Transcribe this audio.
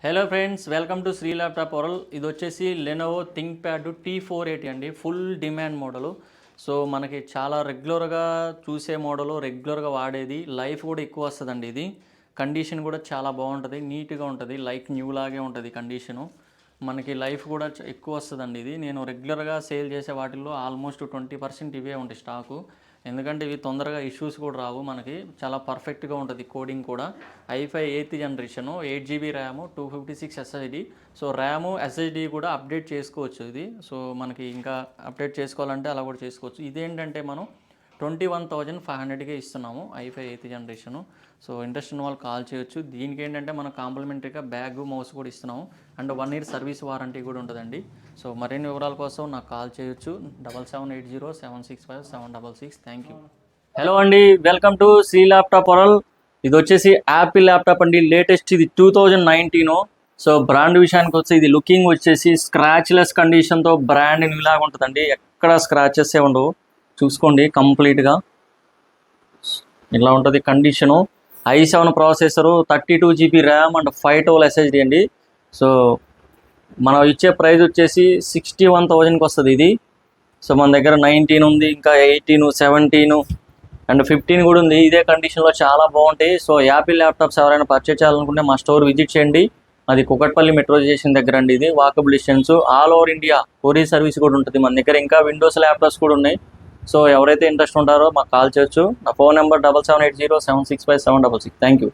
Hello friends, welcome to Shri laptop world. ఇది వచ్చేసి Lenovo think pad T480 అండి. Full demand model. So మనకి చాలా రెగ్యులర్గా చూసే మోడలు, రెగ్యులర్గా వాడేది. లైఫ్ కూడా ఎక్కువ వస్తుందండి. ఇది కండిషన్ కూడా చాలా బాగుంటుంది, నీట్గా ఉంటుంది, లైక్ న్యూ లాగే ఉంటుంది కండిషను. మనకి లైఫ్ కూడా ఎక్కువ వస్తుందండి. ఇది నేను రెగ్యులర్గా సేల్ చేసే వాటిల్లో ఆల్మోస్ట్ 20% ఇవే ఉంటాయి స్టాకు. ఎందుకంటే ఇవి తొందరగా ఇష్యూస్ కూడా రావు. మనకి చాలా పర్ఫెక్ట్గా ఉంటుంది. కోడింగ్ కూడా i5 8th generation, 8GB RAM, 256 SSD. So RAM SSD కూడా అప్డేట్ చేసుకోవచ్చు ఇది. సో మనకి ఇంకా అప్డేట్ చేసుకోవాలంటే అలా కూడా చేసుకోవచ్చు. ఇదేంటంటే మనం 21,500కే ఇస్తున్నాము, i5 8th generation. So interest ఉన్న వాళ్ళు కాల్ చేయొచ్చు. దీనికి ఏంటంటే మనం కాంప్లిమెంటరీగా బ్యాగ్, మౌస్ కూడా ఇస్తున్నాము. అండ్ 1 year సర్వీస్ వారంటీ కూడా ఉంటుందండి. సో మరిన్ని వివరాల కోసం నాకు కాల్ చేయొచ్చు. 7780765766. Thank you. హలో అండి, welcome to Shri laptop world. ఇది వచ్చేసి యాపిల్ ల్యాప్టాప్ అండి, లేటెస్ట్. ఇది 2019. సో బ్రాండ్ విషయానికి వచ్చి ఇది లుకింగ్ వచ్చేసి స్క్రాచ్లెస్ కండిషన్తో బ్రాండ్ న్యూలాగా ఉంటుందండి. ఎక్కడ స్క్రాచెస్ ఉండవు, చూసుకోండి. కంప్లీట్గా ఇలా ఉంటుంది condition. i7 processor, 32GB RAM and 512 SSD అండి. సో మనం ఇచ్చే ప్రైస్ వచ్చేసి 61,000కి వస్తుంది ఇది. సో మన దగ్గర 19 ఉంది, ఇంకా 18, 17 అండ్ 15 కూడా ఉంది. ఇదే కండిషన్లో చాలా బాగుంటాయి. సో యాపిల్ ల్యాప్టాప్స్ ఎవరైనా పర్చేస్ చేయాలనుకుంటే మా స్టోర్ విజిట్ చేయండి. అది కుకట్పల్లి మెట్రో స్టేషన్ దగ్గర అండి. ఇది walkable distance. All over India courier service కూడా ఉంటుంది మన దగ్గర. ఇంకా విండోస్ ల్యాప్టాప్స్ కూడా ఉన్నాయి. సో ఎవరైతే ఇంట్రెస్ట్ ఉంటారో మాకు కాల్ చేయొచ్చు. నా ఫోన్ నెంబర్ 7780765766. Thank you.